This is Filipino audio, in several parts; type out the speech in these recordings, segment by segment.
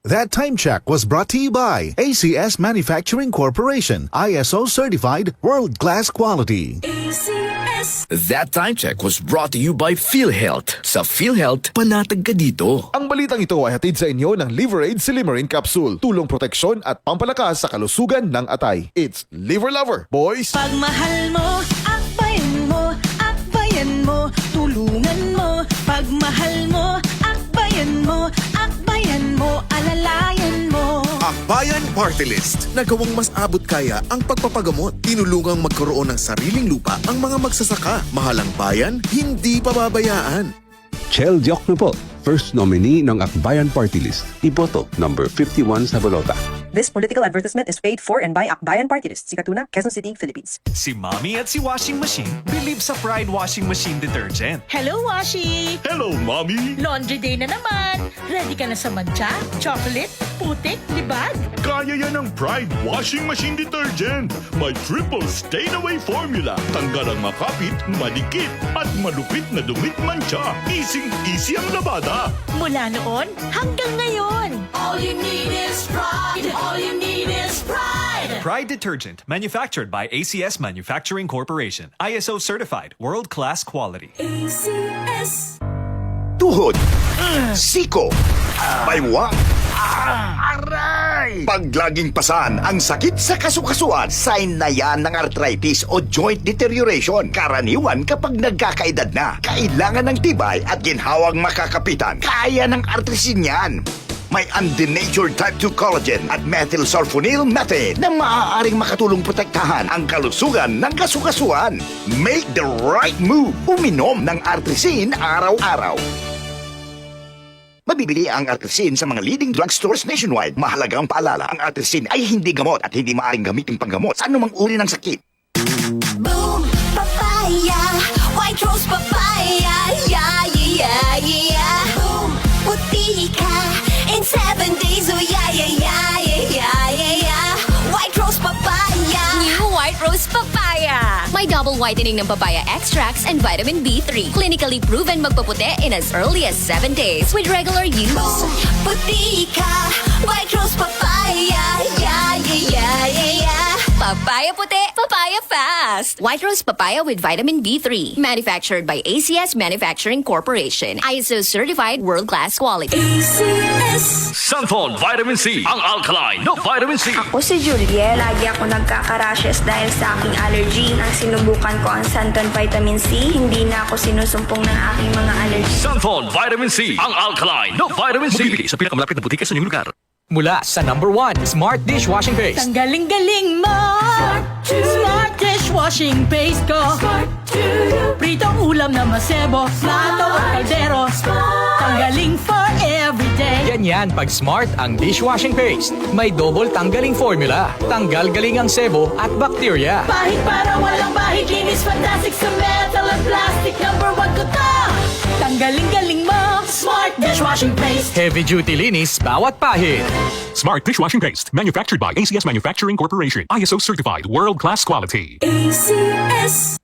That time check was brought to you by ACS Manufacturing Corporation, ISO certified world-class quality. ACS. That time check was brought to you by PhilHealth. Sa PhilHealth, panatag ka dito. Ang balitang ito ay hatid sa inyo ng Liverade Silimarin Capsule. Tulong proteksyon at pampalakas sa kalusugan ng atay. It's Liver Lover, boys! Pagmahal mo, akbayan mo, akbayan mo, tulungan mo. Pagmahal mo, akbayan mo, akbayan mo, alalayan mo. Akbayan Party List. Nagawang mas abot kaya ang pagpapagamot. Tinulungang magkaroon ng sariling lupa ang mga magsasaka. Mahalang bayan, hindi pababayaan. Chel Diokno po, first nominee ng Akbayan Party List. Iboto, number 51 sa balota. This political advertisement is paid for and by Akbayan Party List, Sikatuna, Quezon City, Philippines. Si Mommy at si Washing Machine believe sa Pride Washing Machine Detergent. Hello, Washi! Hello, Mommy! Laundry day na naman! Ready ka na sa mancha, chocolate, putik, libag? Kaya yan ang Pride Washing Machine Detergent. May triple stain-away formula. Tanggal ang makapit, madikit, at malupit na dumit mancha. Easy ang labada. Mula noon hanggang ngayon. All you need is pride. All you need is pride. Pride Detergent, manufactured by ACS Manufacturing Corporation. ISO certified, world-class quality. ACS. Tuhod, siko, baywang, aray! Pag laging pasan ang sakit sa kasukasuan, sign na yan ng arthritis o joint deterioration. Karaniwan kapag nagkakaedad na, kailangan ng tibay at ginhawang makakapitan. Kaya ng artrisin yan. May undenatured type 2 collagen at methylsulfonyl methane na maaaring makatulong protektahan ang kalusugan ng kasukasuan. Make the right move. Uminom ng artrisin araw-araw. Mabibili ang artrisin sa mga leading drugstores nationwide. Mahalagang paalala, ang artrisin ay hindi gamot at hindi maaaring gamitin panggamot sa anumang uri ng sakit. Boom, papaya, white rose papaya, yeah, yeah, yeah. Boom, puti ka in 7 days, oh yeah, yeah, yeah, yeah, yeah, yeah. White rose papaya. New White Rose Papaya. May double whitening ng papaya extracts and vitamin B3. Clinically proven magpaputi in as early as 7 days with regular use. Boom, puti ka, white rose papaya, yeah, yeah, yeah, yeah, yeah. Papaya puti, papaya fast. White Rose Papaya with vitamin B3. Manufactured by ACS Manufacturing Corporation. ISO certified world-class quality. ACS. Santon Vitamin C, ang alkaline no vitamin C. Ako si Julie. Lagi ako nagkaka-rashes dahil sa aking allergy. Nang sinubukan ko ang Santon Vitamin C, hindi na ako sinusumpong ng aking mga allergy. Santon Vitamin C, ang alkaline no vitamin C. Mabibili sa pinakamalapit na butika sa inyong lugar. Mula sa number 1, Smart Dishwashing Paste. Tanggaling-galing mo! Smart dishwashing paste ko. Pritong ulam na masebo, plato at kaldero. Tanggaling for everyday. Ganyan pag Smart ang dishwashing paste. May double tanggaling formula. Tanggal galing ang sebo at bakterya. Pahit para walang bahid, linis fantastic sa metal at plastic. Number 1 ko to! Tanggaling-galing mo! Smart dishwashing paste. Heavy duty linis bawat pahid. Smart Dishwashing Paste, manufactured by ACS Manufacturing Corporation. ISO certified, world-class quality. ACS.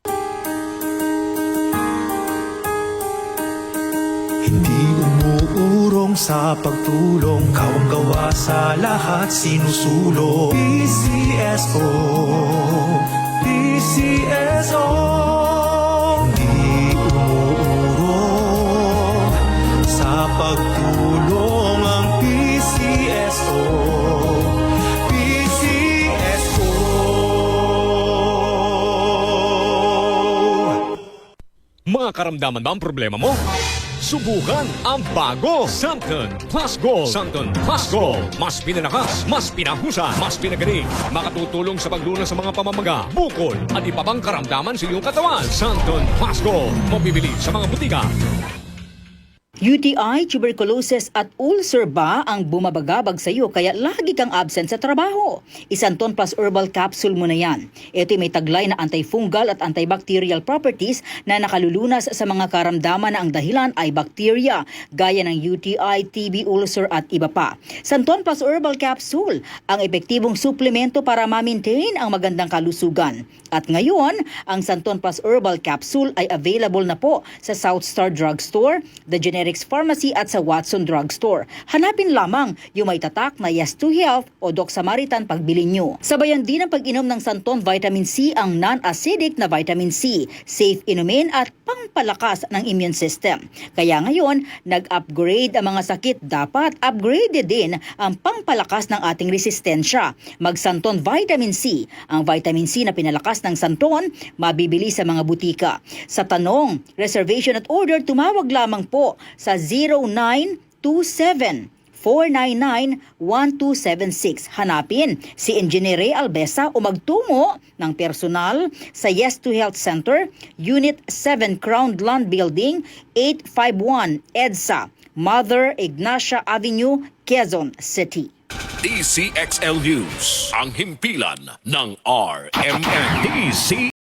Hindi umuurong sa pagtulong, kawang-gawa sa lahat sinusulong. PCSO, PCSO. Hindi umuurong sa pagtulong ang PCSO, PCSO. Mga karamdaman ba ang problema mo? Subukan ang bago Santon Plus Gold. Santon Plus Gold. Mas pinalakas, mas pinahusa, mas pinagaling. Makatutulong sa paglunas sa mga pamamaga, bukol at iba pang karamdaman sa iyong katawan. Santon Plus Gold. Mabibili sa mga butika. UTI, tuberculosis at ulcer ba ang bumabagabag sa iyo kaya lagi kang absent sa trabaho? Isanton Plus Herbal Capsule mo na yan. Ito may taglay na antifungal at antibacterial properties na nakalulunas sa mga karamdaman na ang dahilan ay bakterya, gaya ng UTI, TB, ulcer at iba pa. Santon Plus Herbal Capsule, ang epektibong suplemento para ma-maintain ang magandang kalusugan. At ngayon, ang Santon Plus Herbal Capsule ay available na po sa South Star Drugstore, The Generic Medix Pharmacy at sa Watson Drugstore. Hanapin lamang yung may tatak na Yes to Health o Doc Samaritan pagbili nyo. Sabayan din ang pag-inom ng Santon Vitamin C ang non-acidic na vitamin C, safe inumin at pangpalakas ng immune system. Kaya ngayon, nag-upgrade ang mga sakit, dapat upgraded din ang pangpalakas ng ating resistensya. Mag-Santon Vitamin C. Ang vitamin C na pinalakas ng Santon, mabibili sa mga butika. Sa tanong, reservation at order, tumawag lamang po sa 0927-499-1276. Hanapin si Engineer Ray Albesa o magtungo ng personal sa Yes to Health Center, Unit 7 Crown Land Building, 851 EDSA, Mother Ignacia Avenue, Quezon City. DCXL News, ang himpilan ng RMN.